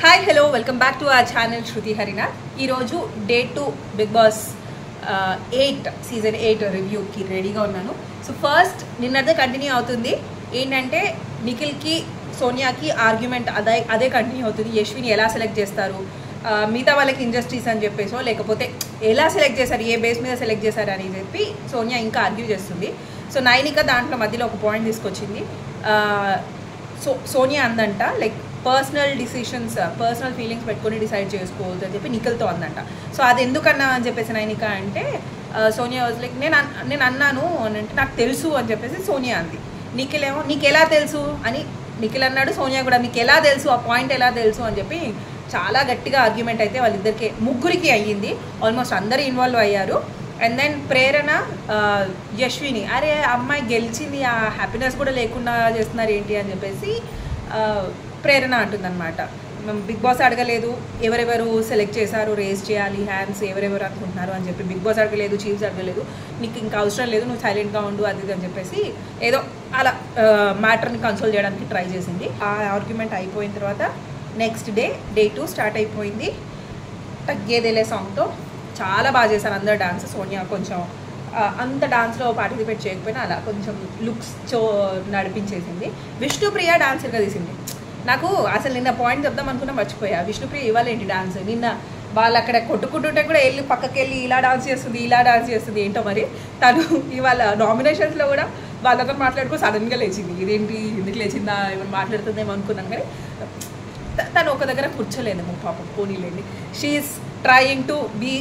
Hi hello welcome back to our channel Shruti Harinath. ఈరోజు day 2 Bigg Boss 8 season 8 రివ్యూకి రెడీగా ఉన్నాను. సో ఫస్ట్ నిన్నదే కంటిన్యూ అవుతుంది. ఏంటంటే నిఖిల్కి సోనియాకి ఆర్గ్యుమెంట్ అదే కంటిన్యూ అవుతుంది. యశ్విని ఎలా సెలెక్ట్ చేస్తారు, మిగతా వాళ్ళకి ఇంజస్టిస్ అని చెప్పేసో లేకపోతే ఎలా సెలెక్ట్ చేశారు, ఏ బేస్ మీద సెలెక్ట్ చేశారు అని చెప్పి సోనియా ఇంకా ఆర్గ్యూ చేస్తుంది. సో నైనిక దాంట్లో మధ్యలో ఒక పాయింట్ తీసుకొచ్చింది. సోనియా అందంట like personal decisions, personal feelings పెట్టుకొని డిసైడ్ చేసుకోవద్దు అని చెప్పి నిఖిల్తో అందంట. సో అది ఎందుకన్నా అని చెప్పేసి నైనిక అంటే సోనియా వాజ్ లైక్ నేను అన్నాను అని అంటే నాకు తెలుసు అని చెప్పేసి సోనియా అంది. నిఖిల్ ఏమో నీకు ఎలా తెలుసు అని నిఖిల్ అన్నాడు. సోనియా కూడా మీకు ఎలా తెలుసు, ఆ పాయింట్ ఎలా తెలుసు అని చెప్పి చాలా గట్టిగా ఆర్గ్యుమెంట్ అయితే వాళ్ళిద్దరికి ముగ్గురికి అయ్యింది. ఆల్మోస్ట్ అందరూ ఇన్వాల్వ్ అయ్యారు. అండ్ దెన్ ప్రేరణ యశ్విని అరే అమ్మాయి గెలిచింది, ఆ హ్యాపీనెస్ కూడా లేకుండా చేస్తున్నారు ఏంటి అని చెప్పేసి ప్రేరణ అంటుందన్నమాట. బిగ్ బాస్ అడగలేదు ఎవరెవరు సెలెక్ట్ చేశారు, రేస్ చేయాలి హ్యాండ్స్ ఎవరెవరు అనుకుంటున్నారు అని చెప్పి. బిగ్ బాస్ అడగలేదు, చీఫ్స్ అడగలేదు, నీకు ఇంకా అవసరం లేదు, నువ్వు సైలెంట్గా ఉండు అది అని చెప్పేసి ఏదో అలా మ్యాటర్ని కన్సోల్ చేయడానికి ట్రై చేసింది. ఆ ఆర్గ్యుమెంట్ అయిపోయిన తర్వాత నెక్స్ట్ డే 2 స్టార్ట్ అయిపోయింది. తగ్గేదేలే సాంగ్తో చాలా బాగా చేశారు అందరు డాన్స్. సోనియా కొంచెం అంత డాన్స్లో పార్టిసిపేట్ చేయకపోయినా అలా కొంచెం లుక్స్ నడిపించేసింది. విష్ణుప్రియ డాన్సర్గా తీసింది. నాకు అసలు నిన్న పాయింట్ చెప్దాం అనుకున్నా మర్చిపోయా. విష్ణుప్రియ ఇవాళ ఏంటి డాన్స్, నిన్న వాళ్ళు అక్కడ కొట్టుకుంటుంటే కూడా వెళ్ళి పక్కకి వెళ్ళి ఇలా డాన్స్ చేస్తుంది ఏంటో మరి. తను ఇవాళ నామినేషన్స్లో కూడా వాళ్ళతో మాట్లాడుకో సడన్గా లేచింది. ఇదేంటి ఎందుకు లేచిందా, ఏమైనా మాట్లాడుతుందేమో అనుకున్నాను కానీ తను ఒక దగ్గర కూర్చోలేదేమో పాపం, పోనీలేండి. షీఈస్ ట్రయింగ్ టు బీ,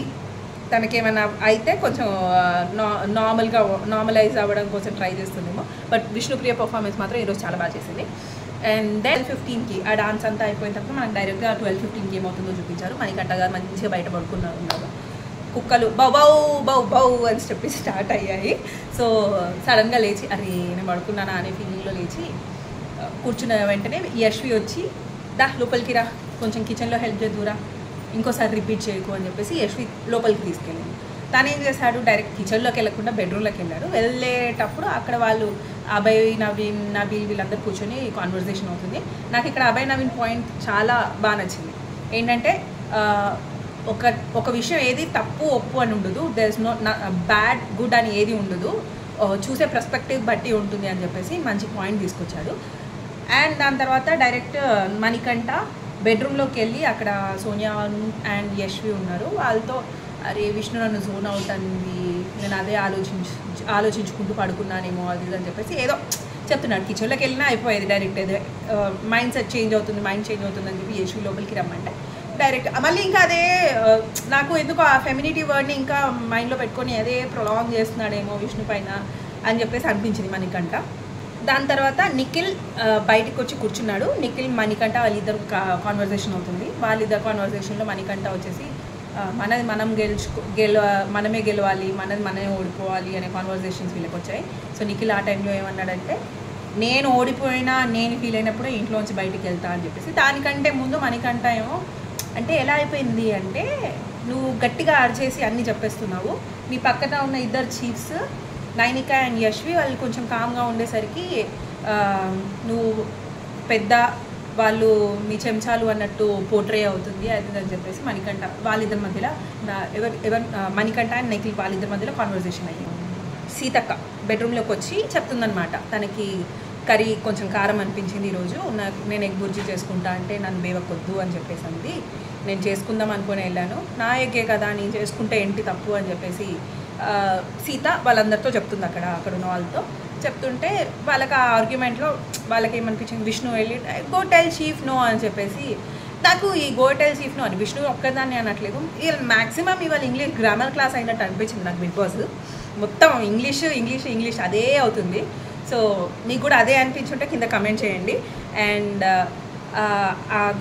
తనకేమైనా అయితే కొంచెం నార్మలైజ్ అవ్వడం కోసం ట్రై చేస్తుందేమో. బట్ విష్ణుప్రియ పర్ఫార్మెన్స్ మాత్రం ఈరోజు చాలా బాగా చేసింది. అండ్ దెన్ 15కి ఆ డాన్స్ అంతా అయిపోయిన తర్వాత మనకు డైరెక్ట్గా 12-15కి ఏమవుతుందో చూపించారు. మణికంఠ గారు మంచిగా బయట పడుకున్నారు. కుక్కలు బౌ బౌ బౌ బౌ అని చెప్పి స్టార్ట్ అయ్యాయి. సో సడన్గా లేచి అరే నేను పడుకున్నానా అనే ఫీలింగ్లో లేచి కూర్చున్న వెంటనే యశ్వి వచ్చి దా లోపలికి రా, కొంచెం కిచెన్లో హెల్ప్ చేద్దురా, ఇంకోసారి రిపీట్ చేయకు అని చెప్పేసి యశ్వి లోపలికి తీసుకెళ్ళింది. తను ఏం చేశాడు, డైరెక్ట్ కిచెన్లోకి వెళ్ళకుండా బెడ్రూమ్లోకి వెళ్ళాడు. వెళ్ళేటప్పుడు అక్కడ వాళ్ళు అభయ్ నవీన్ నబీల్ వీళ్ళందరూ కూర్చొని కాన్వర్జేషన్ అవుతుంది. నాకు ఇక్కడ అభయ్ నవీన్ పాయింట్ చాలా బాగా నచ్చింది. ఏంటంటే ఒక విషయం ఏది తప్పు ఒప్పు అని ఉండదు, there is no bad good అని ఏది ఉండదు, చూసే పర్స్పెక్టివ్ బట్టి ఉంటుంది అని చెప్పేసి మంచి పాయింట్ తీసుకొచ్చాడు. అండ్ దాని తర్వాత డైరెక్ట్ మణికంఠ బెడ్రూమ్లోకి వెళ్ళి అక్కడ సోనియా అండ్ యశ్వి ఉన్నారు. వాళ్ళతో అరే విష్ణు నన్ను జోన్ అవుట్ అంది, నేను అదే ఆలోచించుకుంటూ పడుకున్నానేమో అది అని చెప్పేసి ఏదో చెప్తున్నాడు. కిచెన్లోకి వెళ్ళినా అయిపోయేది డైరెక్ట్. అదే మైండ్ సెట్ చేంజ్ అవుతుంది అని చెప్పి యశ్వి లోపలికి రమ్మంటే డైరెక్ట్ మళ్ళీ ఇంకా అదే నాకు ఎందుకు ఆ ఫెమినిటీ వర్డ్ని ఇంకా మైండ్లో పెట్టుకొని అదే ప్రొలాంగ్ చేస్తున్నాడేమో విష్ణు పైన అని చెప్పేసి అనిపించింది మణికంఠ. దాని తర్వాత నిఖిల్ బయటకు వచ్చి కూర్చున్నాడు. నిఖిల్ మణికంఠ వాళ్ళిద్దరు కాన్వర్జేషన్ అవుతుంది. వాళ్ళిద్దరు కాన్వర్జేషన్లో మణికంఠ వచ్చేసి మనది మనం మనమే గెలవాలి, మనమే ఓడిపోవాలి అనే కాన్వర్జేషన్స్ వీళ్ళకి వచ్చాయి. సో నిఖిల్ ఆ టైంలో ఏమన్నాడంటే నేను ఓడిపోయినా నేను ఫీల్ అయినప్పుడే ఇంట్లోంచి బయటికి వెళ్తా అని చెప్పేసి. దానికంటే ముందు మణికంఠ ఏమో అంటే ఎలా అయిపోయింది అంటే నువ్వు గట్టిగా అరిచేసి అన్నీ చెప్పేస్తున్నావు, నీ పక్కన ఉన్న ఇద్దరు చీఫ్స్ నైనిక అండ్ యశ్వి వాళ్ళు కొంచెం కామ్గా ఉండేసరికి నువ్వు పెద్ద వాళ్ళు మీ చెంచాలు అన్నట్టు పోర్ట్రే అవుతుంది అది అని చెప్పేసి మణికంఠ వాళ్ళిద్దరి మధ్యలో మణికంఠ అండ్ నిఖిల్ వాళ్ళిద్దరి మధ్యలో కాన్వర్జేషన్ అయ్యింది. సీతక్క బెడ్రూమ్లోకి వచ్చి చెప్తుందనమాట, తనకి కర్రీ కొంచెం కారం అనిపించింది ఈరోజు, నేను ఎగ్ బుర్జీ చేసుకుంటా అంటే నన్ను బేవకొద్దు అని చెప్పేసి అంది. నేను చేసుకుందాం అనుకుని వెళ్ళాను, నా ఎగ్గే కదా నేను చేసుకుంటే ఏంటి తప్పు అని చెప్పేసి సీత వాళ్ళందరితో చెప్తుంది. అక్కడ ఉన్న వాళ్ళతో చెప్తుంటే వాళ్ళకి ఆ ఆర్గ్యుమెంట్లో వాళ్ళకి ఏమనిపించింది, విష్ణు వెళ్ళి గో టెల్ చీఫ్ నో అని చెప్పేసి. నాకు ఈ గో టెల్ చీఫ్ నో అని విష్ణు ఒక్కదాన్ని అనట్లేదు, మ్యాక్సిమం ఇవాళ ఇంగ్లీష్ గ్రామర్ క్లాస్ అయినట్టు అనిపించింది నాకు. బిగ్ బాస్ మొత్తం ఇంగ్లీష్ అదే అవుతుంది. సో మీకు కూడా అదే అనిపించుంటే కింద కమెంట్ చేయండి. And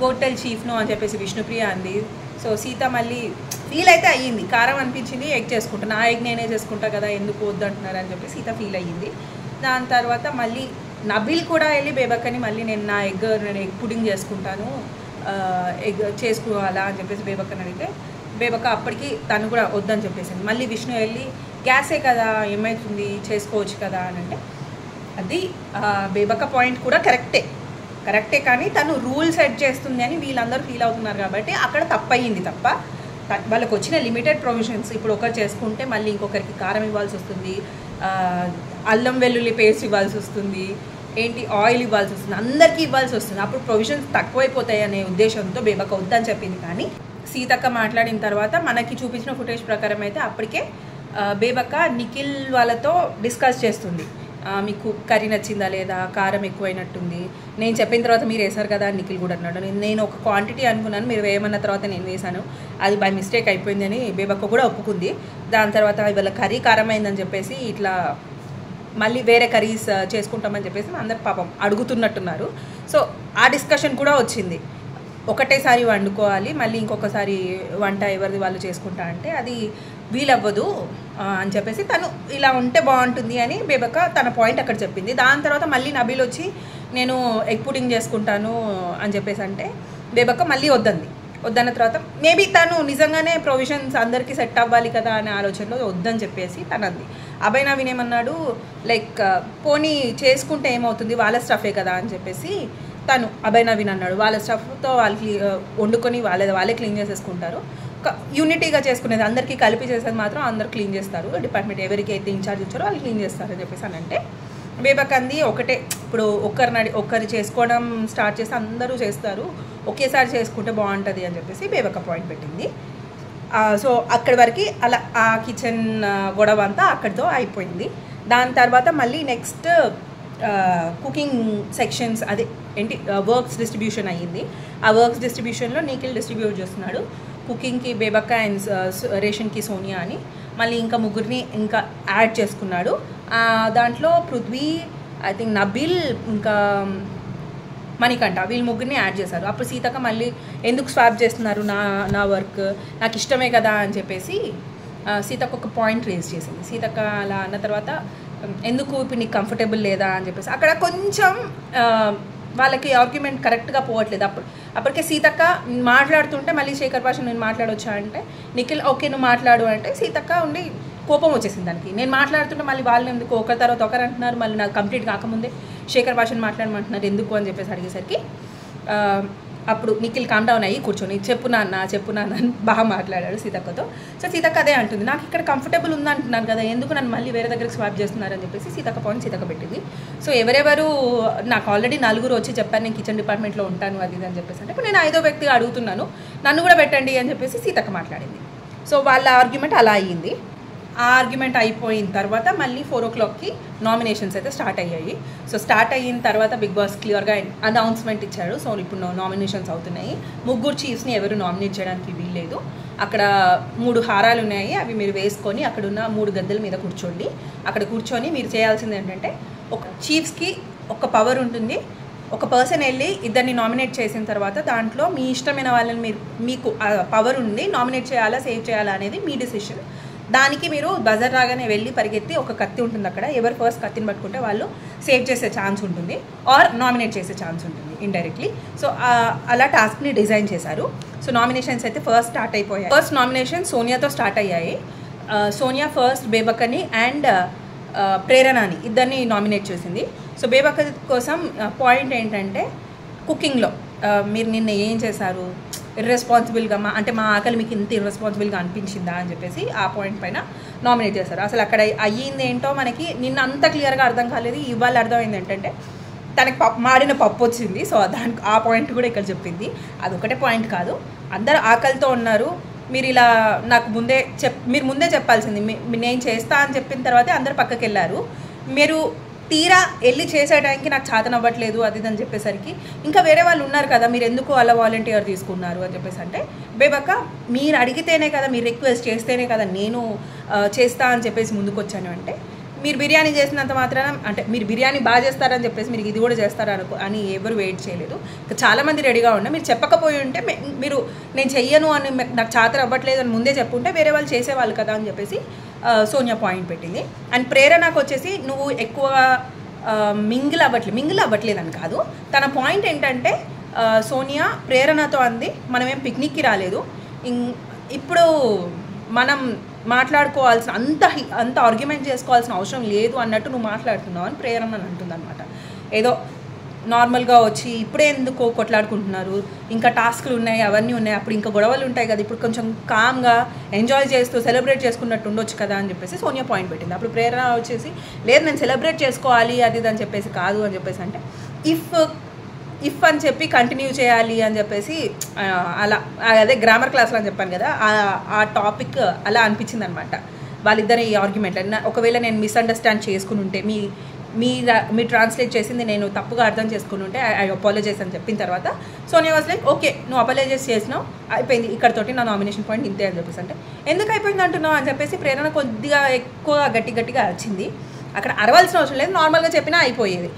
go tell chief no అని చెప్పేసి విష్ణుప్రియ అంది. సో సీత మళ్ళీ ఫీల్ అయితే అయ్యింది, కారం అనిపించింది, ఎగ్ చేసుకుంటా, నా ఎగ్ నేనే చేసుకుంటా కదా ఎందుకు వద్దు అంటున్నారు అని చెప్పి సీత ఫీల్ అయ్యింది. దాని తర్వాత మళ్ళీ నబీల్ కూడా వెళ్ళి బేబక్కని మళ్ళీ నేను ఎగ్ పుడింగ్ చేసుకుంటాను, ఎగ్ చేసుకోవాలా అని చెప్పేసి బేబక్కని అడిగితే బేబక్క అప్పటికి తను కూడా వద్దని చెప్పేసింది. మళ్ళీ విష్ణు వెళ్ళి గ్యాసే కదా ఏమవుతుంది చేసుకోవచ్చు కదా అని అంటే అది బేబక్క పాయింట్ కూడా కరెక్టే. కరెక్టే, కానీ తను రూల్ సెట్ చేస్తుంది అని వీళ్ళందరూ ఫీల్ అవుతున్నారు కాబట్టి అక్కడ తప్పయింది తప్ప వాళ్ళకి వచ్చిన లిమిటెడ్ ప్రొవిజన్స్ ఇప్పుడు ఒకరు చేసుకుంటే మళ్ళీ ఇంకొకరికి కారం ఇవ్వాల్సి వస్తుంది, అల్లం వెల్లుల్లి పేస్ట్ ఇవ్వాల్సి వస్తుంది, ఏంటి ఆయిల్ ఇవ్వాల్సి వస్తుంది, అందరికీ ఇవ్వాల్సి వస్తుంది. అప్పుడు ప్రొవిజన్స్ తక్కువైపోతాయి అనే ఉద్దేశంతో బేబక్క వద్దని చెప్పింది. కానీ సీతక్క మాట్లాడిన తర్వాత మనకి చూపించిన ఫుటేజ్ ప్రకారం అయితే అప్పటికే బేబక్క నిఖిల్ వాళ్ళతో డిస్కస్ చేస్తుంది. మీకు కర్రీ నచ్చిందా లేదా, కారం ఎక్కువైనట్టుంది, నేను చెప్పిన తర్వాత మీరు వేసారు కదా నిఖిల్ కూడా అన్నాడు. నేను ఒక క్వాంటిటీ అనుకున్నాను, మీరు వేయమన్న తర్వాత నేను వేసాను, అది బై మిస్టేక్ అయిపోయిందని బేబక్క కూడా ఒప్పుకుంది. దాని తర్వాత ఇవాళ కర్రీ కారం అయిందని చెప్పేసి ఇట్లా మళ్ళీ వేరే కర్రీస్ చేసుకుంటామని చెప్పేసి అందరు పాపం అడుగుతున్నట్టున్నారు. సో ఆ డిస్కషన్ కూడా వచ్చింది. ఒకటేసారి వండుకోవాలి, మళ్ళీ ఇంకొకసారి వంట ఎవరిది వాళ్ళు చేసుకుంటా అంటే అది వీలవ్వదు అని చెప్పేసి తను ఇలా ఉంటే బాగుంటుంది అని బేబక్క తన పాయింట్ అక్కడ చెప్పింది. దాని తర్వాత మళ్ళీ నబీల్ వచ్చి నేను ఎగ్ పుడింగ్ చేసుకుంటాను అని చెప్పేసి అంటే బేబక్క మళ్ళీ వద్దన్న తర్వాత మేబీ తను నిజంగానే ప్రొవిజన్స్ అందరికీ సెట్ అవ్వాలి కదా అనే ఆలోచనలో వద్దని చెప్పేసి తనది. అభయ్ నవీన్ ఏమన్నాడు, లైక్ పోనీ చేసుకుంటే ఏమవుతుంది, వాళ్ళ స్టఫే కదా అని చెప్పేసి తను అభయ్ నవీన్ అన్నాడు. వాళ్ళ స్టఫ్తో వాళ్ళకి వండుకొని వాళ్ళే క్లీన్ చేసేసుకుంటారు, యూనిటీగా చేసుకునేది అందరికీ కలిపి చేసేది మాత్రం అందరు క్లీన్ చేస్తారు, డిపార్ట్మెంట్ ఎవరికి అయితే ఇన్ఛార్జ్ ఇచ్చారో వాళ్ళు క్లీన్ చేస్తారు అని చెప్పేసి అని అంటే బేబక్క అంది ఒకటే, ఇప్పుడు ఒక్కరు చేసుకోవడం స్టార్ట్ చేస్తే అందరూ చేస్తారు, ఒకేసారి చేసుకుంటే బాగుంటుంది అని చెప్పేసి బేబక్క పాయింట్ పెట్టింది. సో అక్కడి వరకు అలా ఆ కిచెన్ గొడవ అంతా అక్కడితో అయిపోయింది. దాని తర్వాత మళ్ళీ నెక్స్ట్ కుకింగ్ సెక్షన్స్ అదే ఏంటి వర్క్స్ డిస్ట్రిబ్యూషన్ అయ్యింది. ఆ వర్క్స్ డిస్ట్రిబ్యూషన్లో నిఖిల్ డిస్ట్రిబ్యూట్ చేస్తున్నాడు. కుకింగ్కి బేబక్క అండ్ రేషన్కి సోనియా అని మళ్ళీ ఇంకా ముగ్గురిని ఇంకా యాడ్ చేసుకున్నాడు. దాంట్లో పృథ్వీ, ఐ థింక్ నబీల్, ఇంకా మణికంఠ వీళ్ళు ముగ్గురిని యాడ్ చేశారు. అప్పుడు సీతక్క మళ్ళీ ఎందుకు స్వాప్ చేస్తున్నారు నా వర్క్, నాకు ఇష్టమే కదా అని చెప్పేసి సీతక్క ఒక పాయింట్ రేజ్ చేసింది. సీతక్క అలా అన్న తర్వాత ఎందుకు ఇప్పుడు నీకు కంఫర్టబుల్ లేదా అని చెప్పేసి అక్కడ కొంచెం వాళ్ళకి ఆర్గ్యుమెంట్ కరెక్ట్గా పోవట్లేదు. అప్పటికే సీతక్క మాట్లాడుతుంటే మళ్ళీ శేఖర్ భాష నేను మాట్లాడొచ్చా అంటే నిఖిల్ ఓకే నువ్వు మాట్లాడు అంటే సీతక్క ఉండి కోపం వచ్చేసింది దానికి. నేను మాట్లాడుతుంటే మళ్ళీ వాళ్ళు ఎందుకు ఒకరి తర్వాత ఒకరు అంటున్నారు, మళ్ళీ నాకు కంప్లీట్ కాకముందే శేఖర్ భాషను మాట్లాడమంటున్నారు ఎందుకు అని చెప్పేసి అడిగేసరికి అప్పుడు నిఖిల్ కామ్ డౌన్ అయ్యి కూర్చొని చెప్పు నాన్న అని బాగా మాట్లాడాడు సీతక్కతో. సో సీతక్క అదే అంటుంది, నాకు ఇక్కడ కంఫర్టబుల్ ఉందంటున్నాను కదా, ఎందుకు నన్ను మళ్ళీ వేరే దగ్గరికి స్వాప్ చేస్తున్నారని చెప్పేసి సీతక్క పాయింట్ సీతక్క పెట్టింది. సో ఎవరెవరు నాకు ఆల్రెడీ 4 వచ్చి చెప్పాను నేను కిచెన్ డిపార్ట్మెంట్లో ఉంటాను అది అని చెప్పేసి అంటే ఇప్పుడు నేను 5వ వ్యక్తిగా అడుగుతున్నాను, నన్ను కూడా పెట్టండి అని చెప్పేసి సీతక్క మాట్లాడింది. సో వాళ్ళ ఆర్గ్యుమెంట్ అలా అయ్యింది. ఆ ఆర్గ్యుమెంట్ అయిపోయిన తర్వాత మళ్ళీ 4 o'clockకి నామినేషన్స్ అయితే స్టార్ట్ అయ్యాయి. సో స్టార్ట్ అయిన తర్వాత బిగ్ బాస్ క్లియర్గా అనౌన్స్మెంట్ ఇచ్చాడు. సో ఇప్పుడు నామినేషన్స్ అవుతున్నాయి. 3 చీఫ్స్ని ఎవరు నామినేట్ చేయడానికి వీల్లేదు. అక్కడ 3 హారాలు ఉన్నాయి, అవి మీరు వేసుకొని అక్కడున్న 3 గద్దెల మీద కూర్చోండి. అక్కడ కూర్చొని మీరు చేయాల్సింది ఏంటంటే ఒక చీఫ్స్కి ఒక పవర్ ఉంటుంది. ఒక పర్సన్ వెళ్ళి ఇద్దరిని నామినేట్ చేసిన తర్వాత దాంట్లో మీ ఇష్టమైన వాళ్ళని మీకు పవర్ ఉంది, నామినేట్ చేయాలా సేవ్ చేయాలా అనేది మీ డిసిషన్. దానికి మీరు బజర్ రాగానే వెళ్ళి పరిగెత్తి ఒక కత్తి ఉంటుంది అక్కడ, ఎవరు ఫస్ట్ కత్తిని పట్టుకుంటే వాళ్ళు సేవ్ చేసే ఛాన్స్ ఉంటుంది ఆర్ నామినేట్ చేసే ఛాన్స్ ఉంటుంది ఇండైరెక్ట్లీ. సో అలా టాస్క్ని డిజైన్ చేశారు. సో నామినేషన్స్ అయితే ఫస్ట్ స్టార్ట్ అయిపోయాయి. ఫస్ట్ నామినేషన్ సోనియాతో స్టార్ట్ అయ్యాయి. సోనియా ఫస్ట్ బేబక్కని అండ్ ప్రేరణని ఇద్దరిని నామినేట్ చేసింది. సో బేబక్క కోసం పాయింట్ ఏంటంటే కుకింగ్లో మీరు నిన్న ఏం చేశారు, ఇర్రెస్పాన్సిబుల్గా అంటే మా ఆకలి మీకు ఇంత ఇర్రెస్పాన్సిబుల్గా అనిపించిందా అని చెప్పేసి ఆ పాయింట్ పైన నామినేట్ చేశారు. అసలు అక్కడ అయ్యింది ఏంటో మనకి నిన్న అంత క్లియర్గా అర్థం కాలేదు. ఇవాళ అర్థమైంది ఏంటంటే తనకి మాడిన పప్పు వచ్చింది. సో దానికి ఆ పాయింట్ కూడా ఇక్కడ చెప్పింది. అదొకటే పాయింట్ కాదు, అందరు ఆకలితో ఉన్నారు, మీరు ఇలా నాకు మీరు ముందే చెప్పాల్సింది. నేను చేస్తా అని చెప్పిన తర్వాతే అందరు పక్కకి వెళ్ళారు. మీరు తీరా వెళ్ళి చేసే టైంకి నాకు చేతనవ్వట్లేదు అది అని చెప్పేసరికి ఇంకా వేరే వాళ్ళు ఉన్నారు కదా, మీరు ఎందుకు అలా వాలంటీర్ తీసుకున్నారు అని చెప్పేసి అంటే బేబక్క మీరు అడిగితేనే కదా, మీరు రిక్వెస్ట్ చేస్తేనే కదా నేను చేస్తా అని చెప్పేసి ముందుకు వచ్చాను అంటే మీరు బిర్యానీ చేసినంత మాత్రాన అంటే మీరు బిర్యానీ బాగా చేస్తారని చెప్పేసి మీరు ఇది కూడా చేస్తారా అని ఎవరు వెయిట్ చేయలేదు. చాలామంది రెడీగా ఉన్నా, మీరు చెప్పకపోయి ఉంటే మీరు నేను చెయ్యను అని నాకు చేత అవ్వట్లేదు అని ముందే చెప్పుంటే వేరే వాళ్ళు చేసేవాళ్ళు కదా అని చెప్పేసి సోనియా పాయింట్ పెట్టింది. అండ్ ప్రేరణకు వచ్చేసి నువ్వు ఎక్కువ మింగిల్ అవ్వట్లేదు అని కాదు, తన పాయింట్ ఏంటంటే సోనియా ప్రేరణతో అంది మనమేం పిక్నిక్కి రాలేదు, ఇప్పుడు మనం మాట్లాడుకోవాల్సిన అంత ఆర్గ్యుమెంట్ చేసుకోవాల్సిన అవసరం లేదు అన్నట్టు నువ్వు మాట్లాడుతున్నావు అని ప్రేరణ అని అంటుంది అనమాట. ఏదో నార్మల్గా వచ్చి ఇప్పుడే ఎందుకో కొట్లాడుకుంటున్నారు, ఇంకా టాస్క్లు ఉన్నాయి, అవన్నీ ఉన్నాయి, అప్పుడు ఇంకా గొడవలు ఉంటాయి కదా, ఇప్పుడు కొంచెం కామ్గా ఎంజాయ్ చేస్తూ సెలబ్రేట్ చేసుకున్నట్టు ఉండొచ్చు కదా అని చెప్పేసి సోనియా పాయింట్ పెట్టింది. అప్పుడు ప్రేరణ వచ్చేసి లేదు నేను సెలబ్రేట్ చేసుకోవాలి అది అని చెప్పేసి కాదు అని చెప్పేసి అంటే ఇఫ్ అని చెప్పి కంటిన్యూ చేయాలి అని చెప్పేసి అలా అదే గ్రామర్ క్లాస్లో అని చెప్పాను కదా, ఆ టాపిక్ అలా అనిపించింది అనమాట వాళ్ళిద్దరి ఈ ఆర్గ్యుమెంట్. ఒకవేళ నేను మిస్అండర్స్టాండ్ చేసుకుని ఉంటే మీ ట్రాన్స్లేట్ చేసింది నేను తప్పుగా అర్థం చేసుకుని ఉంటే ఐ అపాలజైజ్ అని చెప్పిన తర్వాత సోనియా వాజ్ లైక్ ఓకే నువ్వు అపాలజైజ్ చేసినావు అయిపోయింది ఇక్కడతోటి నా నామినేషన్ పాయింట్ ఇంతే అని చెప్పేసి అంటే ఎందుకు అయిపోయింది అంటున్నావు అని చెప్పేసి ప్రేరణ కొద్దిగా ఎక్కువ గట్టిగా అరిచింది. అక్కడ అరవాల్సిన అవసరం లేదు, నార్మల్గా చెప్పినా అయిపోయేది.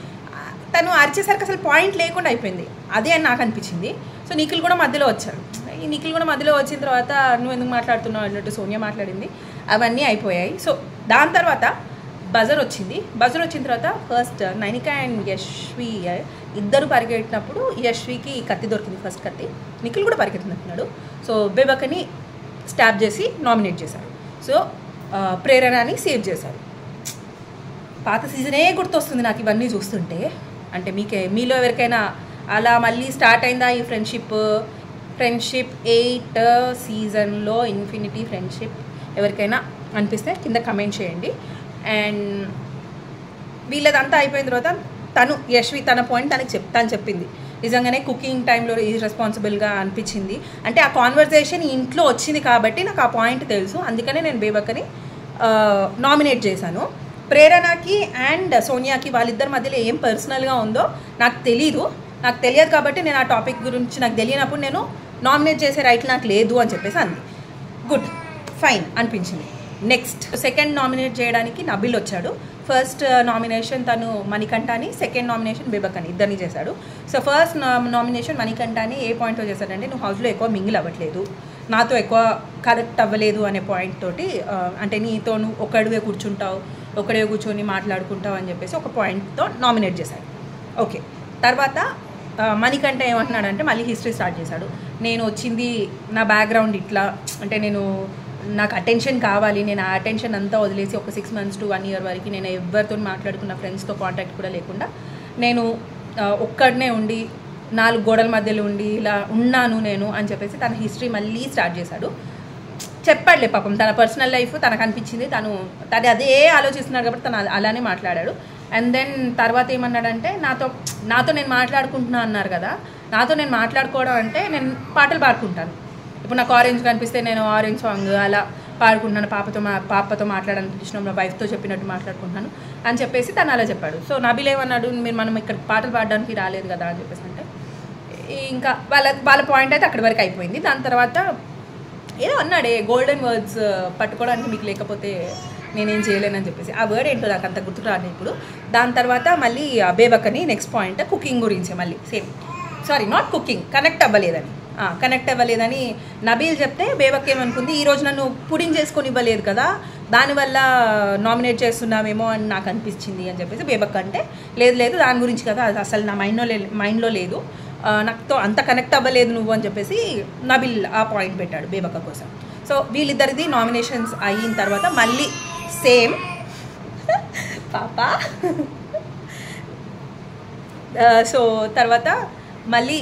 తను అరిచేసరికి అసలు పాయింట్ లేకుండా అయిపోయింది, అదే అని నాకు అనిపించింది. సో నిఖిల్ కూడా మధ్యలో వచ్చాడు. ఈ నిఖిల్ కూడా మధ్యలో వచ్చిన తర్వాత నువ్వు ఎందుకు మాట్లాడుతున్నావు అన్నట్టు సోనియా మాట్లాడింది, అవన్నీ అయిపోయాయి. సో దాని తర్వాత బజర్ వచ్చింది. బజర్ వచ్చిన తర్వాత ఫస్ట్ నైనిక అండ్ యశ్వి ఇద్దరు పరిగెట్టినప్పుడు యశ్వికి కత్తి దొరికింది, ఫస్ట్ కత్తి. నిఖిల్ కూడా పరిగెత్తున్నట్టున్నాడు. సో బేబకని స్టాప్ చేసి నామినేట్ చేశారు. సో ప్రేరణని సేవ్ చేశారు. పాత సీజనే గుర్తొస్తుంది నాకు ఇవన్నీ చూస్తుంటే. అంటే మీలో ఎవరికైనా అలా మళ్ళీ స్టార్ట్ అయిందా ఈ ఫ్రెండ్షిప్ 8 సీజన్లో ఇన్ఫినిటీ ఫ్రెండ్షిప్ ఎవరికైనా అనిపిస్తే కింద కమెంట్ చేయండి. అండ్ వీళ్ళదంతా అయిపోయిన తర్వాత యశ్వి తన పాయింట్ తను చెప్పింది. నిజంగానే కుకింగ్ టైంలో రెస్పాన్సిబుల్గా అనిపించింది. అంటే ఆ కాన్వర్జేషన్ ఇంట్లో వచ్చింది కాబట్టి నాకు ఆ పాయింట్ తెలుసు, అందుకనే నేను బేబకని నామినేట్ చేశాను. ప్రేరణకి అండ్ సోనియాకి వాళ్ళిద్దరి మధ్యలో ఏం పర్సనల్గా ఉందో నాకు తెలియదు కాబట్టి నేను ఆ టాపిక్ గురించి నాకు తెలియనప్పుడు నేను నామినేట్ చేసే రైట్ నాకు లేదు అని చెప్పేసి అంది. గుడ్ ఫైన్ అనిపించింది. నెక్స్ట్ సెకండ్ నామినేట్ చేయడానికి నబిల్ వచ్చాడు. ఫస్ట్ నామినేషన్ తను మణికంఠని, సెకండ్ నామినేషన్ బేబకని ఇద్దరిని చేశాడు. సో ఫస్ట్ నామినేషన్ మణికంఠని ఏ పాయింట్తో చేశాడంటే నువ్వు హౌస్లో ఎక్కువ మింగిల్ అవ్వట్లేదు, నాతో ఎక్కువ కరెక్ట్ అవ్వలేదు అనే పాయింట్ తోటి, అంటే నీతో నువ్వు ఒక్కడివే కూర్చొని మాట్లాడుకుంటావు అని చెప్పేసి ఒక పాయింట్తో నామినేట్ చేశాడు. ఓకే, తర్వాత మణికంఠ ఏమంటున్నాడంటే మళ్ళీ హిస్టరీ స్టార్ట్ చేశాడు. నేను వచ్చింది నా బ్యాక్గ్రౌండ్ ఇట్లా, అంటే నాకు అటెన్షన్ కావాలి, నేను ఆ అటెన్షన్ అంతా వదిలేసి ఒక 6 months to 1 year వరకు నేను ఎవరితో మాట్లాడుకున్న ఫ్రెండ్స్తో కాంటాక్ట్ కూడా లేకుండా నేను ఒక్కడనే ఉండి 4 గోడల మధ్యలో ఉండి ఇలా ఉన్నాను నేను అని చెప్పేసి తన హిస్టరీ మళ్ళీ స్టార్ట్ చేశాడు. చెప్పాడులే పాపం తన పర్సనల్ లైఫ్ తనకు అనిపించింది, తను అదే ఆలోచిస్తున్నాడు కాబట్టి తను అలానే మాట్లాడాడు. అండ్ దెన్ తర్వాత ఏమన్నాడంటే నాతో నేను మాట్లాడుకుంటున్నా అన్నారు కదా, నాతో నేను మాట్లాడుకోవడం అంటే నేను పాటలు పాడుకుంటాను. ఇప్పుడు నాకు ఆరెంజ్ కనిపిస్తే నేను ఆరెంజ్ సాంగ్ అలా పాడుకుంటున్నాను, పాపతో మాట్లాడాలనిపించిన నా వైఫ్తో చెప్పినట్టు మాట్లాడుకుంటున్నాను అని చెప్పేసి తను అలా చెప్పాడు. సో నబిల్ ఏమన్నాడు, మనం ఇక్కడ పాటలు పాడడానికి రాలేదు కదా అని చెప్పేసి అంటే ఇంకా వాళ్ళ పాయింట్ అయితే అక్కడి వరకు అయిపోయింది. దాని తర్వాత ఏదో అన్నాడే గోల్డెన్ వర్డ్స్ పట్టుకోవడానికి మీకు లేకపోతే నేనేం చేయలేనని చెప్పేసి, ఆ వర్డ్ ఏంటో నాకు అంత గుర్తుకు రాదు ఇప్పుడు. దాని తర్వాత మళ్ళీ బేబకని నెక్స్ట్ పాయింట్ కుకింగ్ గురించి మళ్ళీ same, sorry not cooking, connect అవ్వలేదని నబీల్ చెప్తే బేబక్ ఏమనుకుంది, ఈరోజు నన్ను పుడింగ్ చేసుకొని ఇవ్వలేదు కదా దానివల్ల నామినేట్ చేస్తున్నామేమో అని నాకు అనిపించింది అని చెప్పేసి బేబక్ అంటే లేదు దాని గురించి కదా, అది అసలు నా మైండ్లో లేదు, నాతో అంత కనెక్ట్ అవ్వలేదు నువ్వు అని చెప్పేసి నబిల్ ఆ పాయింట్ పెట్టాడు బేబక్క కోసం. సో వీళ్ళిద్దరిది నామినేషన్స్ అయిన తర్వాత మళ్ళీ సేమ్ పాపా సో తర్వాత మళ్ళీ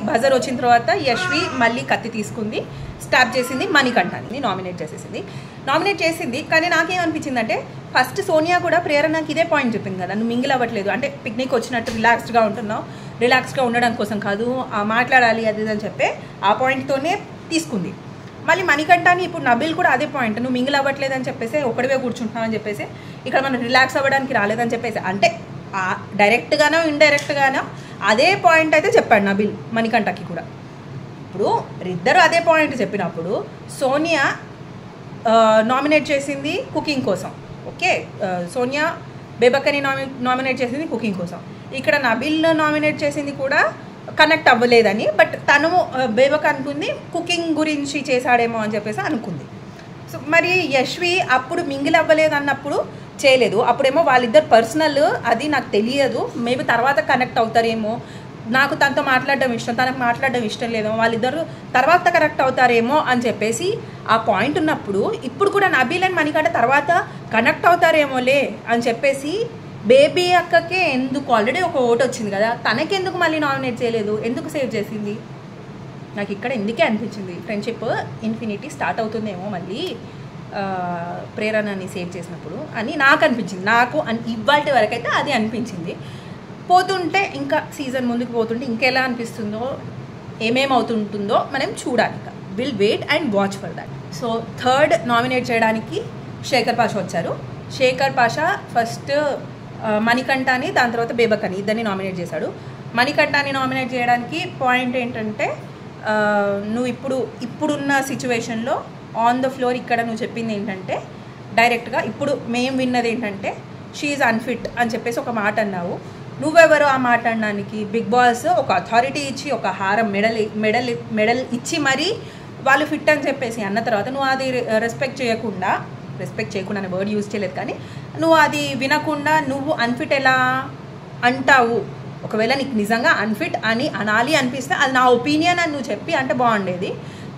బజర్ వచ్చిన తర్వాత యశ్వి మళ్ళీ కత్తి తీసుకుంది, స్టాప్ చేసింది, మణికంఠని నామినేట్ చేసింది. కానీ నాకేమనిపించిందంటే ఫస్ట్ సోనియా కూడా ప్రేరణకి ఇదే పాయింట్ చెప్పింది కదా, నువ్వు మింగిల్ అవ్వట్లేదు అంటే పిక్నిక్ వచ్చినట్టు రిలాక్స్డ్గా ఉంటున్నావు, రిలాక్స్డ్గా ఉండడం కోసం కాదు మాట్లాడాలి అది అని చెప్పే ఆ పాయింట్తోనే తీసుకుంది. మళ్ళీ మణికంఠని ఇప్పుడు నబిల్ కూడా అదే పాయింట్, నువ్వు మింగిల్ అవ్వట్లేదు అని చెప్పేసి ఒకటివే కూర్చుంటున్నావు అని చెప్పేసి ఇక్కడ మనం రిలాక్స్ అవ్వడానికి రాలేదని చెప్పేసి అంటే డైరెక్ట్గానో ఇండైరెక్ట్గానో అదే పాయింట్ అయితే చెప్పాడు నబిల్ మణికంఠకి కూడా. ఇప్పుడు ఇద్దరు అదే పాయింట్ చెప్పినప్పుడు సోనియా నామినేట్ చేసింది కుకింగ్ కోసం, ఓకే, సోనియా బేబక్కని నామినేట్ చేసింది కుకింగ్ కోసం, ఇక్కడ నబిల్ నామినేట్ చేసింది కూడా కనెక్ట్ అవ్వలేదని, బట్ తను బేబక్ అనుకుంది కుకింగ్ గురించి చేశాడేమో అని చెప్పేసి అనుకుంది. సో మరి యశ్వి అప్పుడు మింగిల్ అవ్వలేదు అన్నప్పుడు చేయలేదు, అప్పుడేమో వాళ్ళిద్దరు పర్సనల్ అది నాకు తెలియదు, మేబీ తర్వాత కనెక్ట్ అవుతారేమో, నాకు తనతో మాట్లాడడం ఇష్టం, తనకు మాట్లాడడం ఇష్టం లేదేమో, వాళ్ళిద్దరు తర్వాత కనెక్ట్ అవుతారేమో అని చెప్పేసి ఆ పాయింట్ ఉన్నప్పుడు ఇప్పుడు కూడా నబీల్ అండ్ మణికంఠ తర్వాత కనెక్ట్ అవుతారేమోలే అని చెప్పేసి బేబీ అక్కకే ఎందుకు ఆల్రెడీ ఒక ఓటు వచ్చింది కదా, తనకెందుకు మళ్ళీ నామినేట్ చేయలేదు, ఎందుకు సేవ్ చేసింది? నాకు ఇక్కడ ఎందుకే అనిపించింది ఫ్రెండ్షిప్ ఇన్ఫినిటీ స్టార్ట్ అవుతుందేమో మళ్ళీ ప్రేరణని సేవ్ చేసినప్పుడు అని నాకు అనిపించింది. నాకు ఇవాళ వరకు అయితే అది అనిపించింది. పోతుంటే ఇంకా సీజన్ ముందుకు పోతుంటే ఇంకెలా అనిపిస్తుందో, ఏమేమవుతుంటుందో మనం చూడాలి. ఇంకా will wait and watch for that. So third nominate చేయడానికి శేఖర్ పాషా వచ్చారు. శేఖర్ పాషా ఫస్ట్ మణికంఠని, దాని తర్వాత బేబక్కని ఇద్దరిని నామినేట్ చేశాడు. మణికంఠని నామినేట్ చేయడానికి పాయింట్ ఏంటంటే, నువ్వు ఇప్పుడున్న సిచ్యువేషన్లో ఆన్ ద ఫ్లోర్ ఇక్కడ నువ్వు చెప్పింది ఏంటంటే డైరెక్ట్గా ఇప్పుడు మేము విన్నది ఏంటంటే షీఈ్ అన్ఫిట్ అని చెప్పేసి ఒక మాట అన్నావు. నువ్వెవరు ఆ మాట అనడానికి? బిగ్ బాస్ ఒక అథారిటీ ఇచ్చి ఒక హారం మెడల్ ఇచ్చి మరీ వాళ్ళు ఫిట్ అని చెప్పేసి అన్న తర్వాత నువ్వు అది రెస్పెక్ట్ చేయకుండా అనే వర్డ్ యూజ్ చేయలేదు, కానీ నువ్వు అది వినకుండా నువ్వు అన్ఫిట్ ఎలా అంటావు? ఒకవేళ నీకు నిజంగా అన్ఫిట్ అని అనాలి అనిపిస్తే అది నా ఒపీనియన్ అని నువ్వు చెప్పి అంటే బాగుండేది.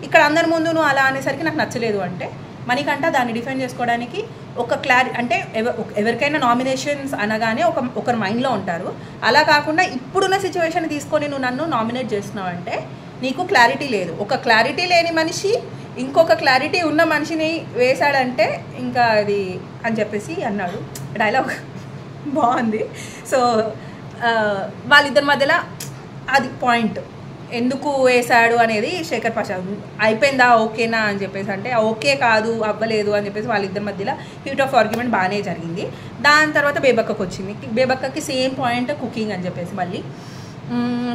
ఇక్కడ అందరి ముందు నువ్వు అలా అనేసరికి నాకు నచ్చలేదు. అంటే మనకంట దాన్ని డిఫెండ్ చేసుకోవడానికి ఒక అంటే ఎవరికైనా నామినేషన్స్ అనగానే ఒకరి మైండ్లో ఉంటారు. అలా కాకుండా ఇప్పుడున్న సిచ్యువేషన్ తీసుకొని నువ్వు నన్ను నామినేట్ చేస్తున్నావు అంటే నీకు క్లారిటీ లేదు. ఒక క్లారిటీ లేని మనిషి ఇంకొక క్లారిటీ ఉన్న మనిషిని వేశాడంటే ఇంకా అది అని చెప్పేసి అన్నాడు. డైలాగ్ బాగుంది. సో వాళ్ళిద్దరి మధ్యలో అది పాయింట్ ఎందుకు వేశాడు అనేది శేఖర్ పాషా అయిపోయిందా ఓకేనా అని చెప్పేసి అంటే ఓకే కాదు అవ్వలేదు అని చెప్పేసి వాళ్ళిద్దరి మధ్యలో హీట్ ఆఫ్ ఆర్గ్యుమెంట్ బాగానే జరిగింది. దాని తర్వాత బేబక్కకు వచ్చింది. బేబక్కకి సేమ్ పాయింట్ కుకింగ్ అని చెప్పేసి మళ్ళీ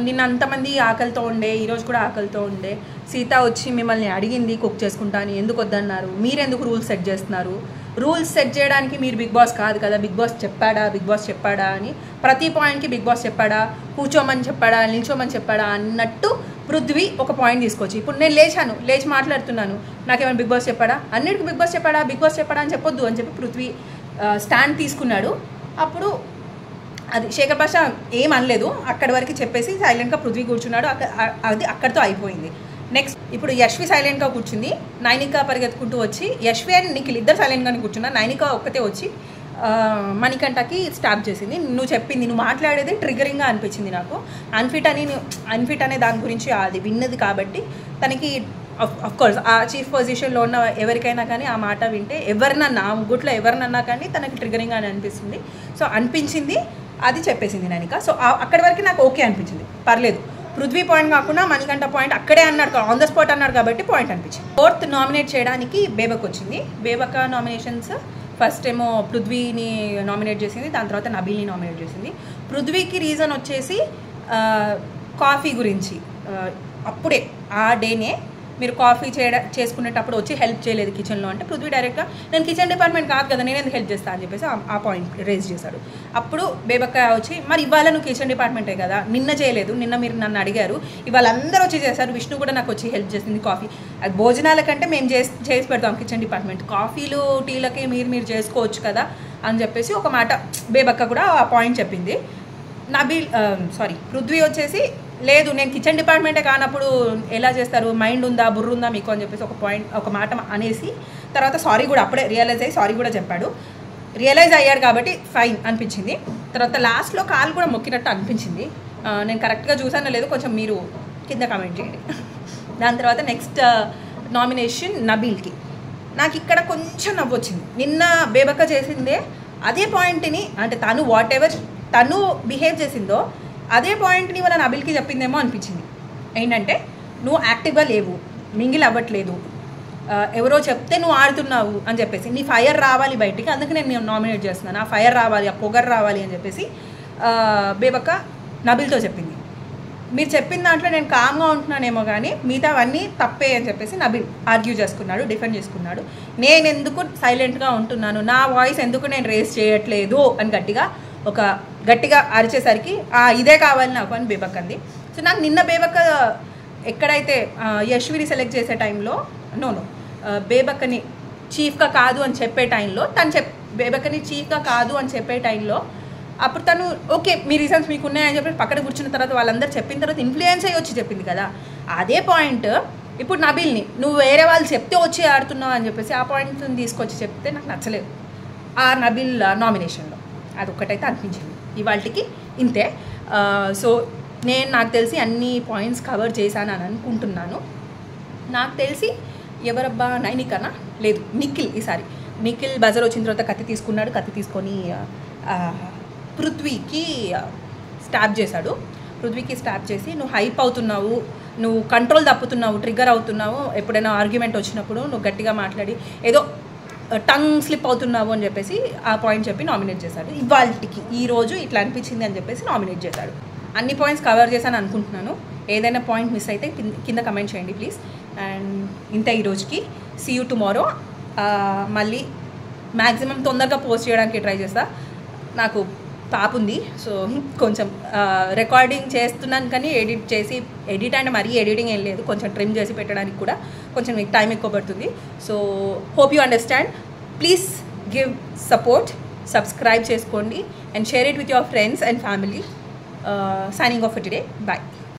నిన్న అంతమంది ఆకలితో ఉండే, ఈరోజు కూడా ఆకలితో ఉండే. సీత వచ్చి మిమ్మల్ని అడిగింది కుక్ చేసుకుంటాను, ఎందుకు వద్దన్నారు, మీరెందుకు రూల్స్ సెట్ చేస్తున్నారు? రూల్స్ సెట్ చేయడానికి మీరు బిగ్ బాస్ కాదు కదా, బిగ్ బాస్ చెప్పాడా అని ప్రతి పాయింట్కి బిగ్ బాస్ చెప్పాడా, కూర్చోమని చెప్పాడా, నిల్చోమని చెప్పాడా అన్నట్టు పృథ్వీ ఒక పాయింట్ తీసుకొచ్చి ఇప్పుడు నేను లేచి మాట్లాడుతున్నాను, నాకేమైనా బిగ్ బాస్ చెప్పాడా, అన్నిటికీ బిగ్ బాస్ చెప్పాడా అని చెప్పొద్దు అని చెప్పి పృథ్వీ స్టాండ్ తీసుకున్నాడు. అప్పుడు అది శేఖర్ పాషా ఏం అనలేదు, అక్కడి వరకు చెప్పేసి సైలెంట్గా పృథ్వీ కూర్చున్నాడు. అది అక్కడితో అయిపోయింది. నెక్స్ట్ ఇప్పుడు యశ్వి సైలెంట్గా కూర్చుంది, నైనిక పరిగెత్తుకుంటూ వచ్చి యశ్వి అండ్ నిఖిల్ ఇద్దరు సైలెంట్గానే కూర్చున్నారు. నైనిక ఒక్కతే వచ్చి మణికంఠకి స్టాప్ చేసింది. నువ్వు మాట్లాడేది ట్రిగరింగ్గా అనిపించింది నాకు. అన్ఫిట్ అనే దాని గురించి అది విన్నది కాబట్టి తనకి అఫ్కోర్స్ ఆ చీఫ్ పొజిషన్లో ఉన్న ఎవరికైనా కానీ ఆ మాట వింటే ఎవరినన్నా ముగ్గుట్లో ఎవరినన్నా కానీ తనకి ట్రిగరింగ్ అని అనిపిస్తుంది. సో అనిపించింది, అది చెప్పేసింది నైనిక. సో అక్కడి వరకు నాకు ఓకే అనిపించింది, పర్లేదు. పృథ్వీ పాయింట్ కాకుండా మణికంఠ పాయింట్ అక్కడే అన్నాడు, ఆన్ ద స్పాట్ అన్నాడు కాబట్టి పాయింట్ అనిపించింది. ఫోర్త్ నామినేట్ చేయడానికి బేబక్ వచ్చింది. బేబక్క నామినేషన్స్ ఫస్ట్ ఏమో పృథ్వీని నామినేట్ చేసింది, దాని తర్వాత నబీల్ని నామినేట్ చేసింది. పృథ్వీకి రీజన్ వచ్చేసి కాఫీ గురించి. అప్పుడే ఆ డేనే మీరు కాఫీ చేసుకునేటప్పుడు వచ్చి హెల్ప్ చేయలేదు కిచెన్లో అంటే పృథ్వీ డైరెక్ట్గా నేను కిచెన్ డిపార్ట్మెంట్ కాదు కదా, నేను ఎందుకు హెల్ప్ చేస్తాను అని చెప్పేసి ఆ పాయింట్ రేజ్ చేశాడు. అప్పుడు బేబక్క వచ్చి మరి ఇవాళ నువ్వు కిచెన్ డిపార్ట్మెంటే కదా, నిన్న చేయలేదు, నిన్న మీరు నన్ను అడిగారు, ఇవాళ అందరూ వచ్చి చేశారు, విష్ణు కూడా నాకు వచ్చి హెల్ప్ చేసింది కాఫీ. అది భోజనాల కంటే మేము చేసి పెడతాం కిచెన్ డిపార్ట్మెంట్, కాఫీలు టీలకి మీరు చేసుకోవచ్చు కదా అని చెప్పేసి ఒక మాట బేబక్క కూడా ఆ పాయింట్ చెప్పింది. పృథ్వీ వచ్చేసి లేదు నేను కిచెన్ డిపార్ట్మెంటే కానప్పుడు ఎలా చేస్తారు, మైండ్ ఉందా బుర్ర ఉందా మీకు అని చెప్పేసి ఒక మాట అనేసి తర్వాత సారీ కూడా అప్పుడే రియలైజ్ అయ్యి సారీ కూడా చెప్పాడు. రియలైజ్ అయ్యాడు కాబట్టి ఫైన్ అనిపించింది. తర్వాత లాస్ట్లో కాలు కూడా మొక్కినట్టు అనిపించింది. నేను కరెక్ట్గా చూసానో లేదు కొంచెం మీరు కింద కామెంట్ చేయండి. దాని తర్వాత నెక్స్ట్ నామినేషన్ నబీల్కి. నాకు ఇక్కడ కొంచెం నవ్వు వచ్చింది. నిన్న బేబక్క చేసిందే అదే పాయింట్ని, అంటే తను వాట్ ఎవర్ తను బిహేవ్ చేసిందో అదే పాయింట్ని వాళ్ళ నబీల్కి చెప్పిందేమో అనిపించింది. ఏంటంటే నువ్వు యాక్టివ్గా లేవు, మింగిల్ అవ్వట్లేదు, ఎవరో చెప్తే నువ్వు ఆడుతున్నావు అని చెప్పేసి నీ ఫైర్ రావాలి బయటికి, అందుకే నేను నామినేట్ చేస్తున్నాను, ఆ ఫైర్ రావాలి, ఆ పొగర్ రావాలి అని చెప్పేసి బేబక్క నబీల్తో చెప్పింది. మీరు చెప్పిన దాంట్లో నేను కామ్గా ఉంటున్నానేమో కానీ మిగతావన్నీ తప్పే అని చెప్పేసి నబీల్ ఆర్గ్యూ చేసుకున్నాడు, డిఫెండ్ చేసుకున్నాడు. నేను ఎందుకు సైలెంట్గా ఉంటున్నాను, నా వాయిస్ ఎందుకు నేను రేస్ చేయట్లేదు అని గట్టిగా అరిచేసరికి ఇదే కావాలి నాకు అని బేబక్క అంది. సో నాకు నిన్న బేబక్క ఎక్కడైతే యశ్విని సెలెక్ట్ చేసే టైంలో బేబక్కని చీఫ్గా కాదు అని చెప్పే టైంలో బేబక్కని చీఫ్గా కాదు అని చెప్పే టైంలో అప్పుడు తను ఓకే మీ రీజన్స్ మీకు ఉన్నాయని చెప్పి పక్కన కూర్చున్న తర్వాత వాళ్ళందరూ చెప్పిన తర్వాత ఇన్ఫ్లుయెన్స్ అయ్యి వచ్చి చెప్పింది కదా. అదే పాయింట్ ఇప్పుడు నబీల్ని నువ్వు వేరే వాళ్ళు చెప్తే వచ్చి ఆడుతున్నావు అని చెప్పేసి ఆ పాయింట్ని తీసుకొచ్చి చెప్తే నాకు నచ్చలేదు ఆ నబీల్ నామినేషన్లో. అదొక్కటైతే అనిపించింది. ఇవాళకి ఇంతే. సో నాకు తెలిసి అన్ని పాయింట్స్ కవర్ చేశాను అని అనుకుంటున్నాను. నాకు తెలిసి ఎవరబ్బా నైనికనా లేదు నిఖిల్ నిఖిల్ బజర్ వచ్చిన తర్వాత కత్తి తీసుకున్నాడు. కత్తి తీసుకొని పృథ్వీకి స్టాబ్ చేశాడు. పృథ్వీకి స్టాబ్ చేసి నువ్వు హైప్ అవుతున్నావు, నువ్వు కంట్రోల్ తప్పుతున్నావు, ట్రిగ్గర్ అవుతున్నావు, ఎప్పుడైనా ఆర్గ్యుమెంట్ వచ్చినప్పుడు నువ్వు గట్టిగా మాట్లాడి ఏదో టంగ్ స్లిప్ అవుతున్నావు అని చెప్పేసి ఆ పాయింట్ చెప్పి నామినేట్ చేశాడు. ఇవాళకి ఈరోజు ఇట్లా అనిపించింది అని చెప్పేసి నామినేట్ చేశాడు. అన్ని పాయింట్స్ కవర్ చేశాను అనుకుంటున్నాను. ఏదైనా పాయింట్ మిస్ అయితే కింద కమెంట్ చేయండి ప్లీజ్. అండ్ ఇంత ఈరోజుకి. See you tomorrow. మళ్ళీ మ్యాక్సిమం తొందరగా పోస్ట్ చేయడానికి ట్రై చేస్తా. నాకు పాప ఉంది, సో కొంచెం రికార్డింగ్ చేస్తున్నాను కానీ ఎడిట్ అంటే మరీ ఎడిటింగ్ ఏం లేదు, కొంచెం ట్రిమ్ చేసి పెట్టడానికి కూడా కొంచెం మీకు టైం ఎక్కువ పడుతుంది. So hope you understand. Please give support, subscribe చేసుకోండి and share it with your friends and family. Signing off for today. Bye.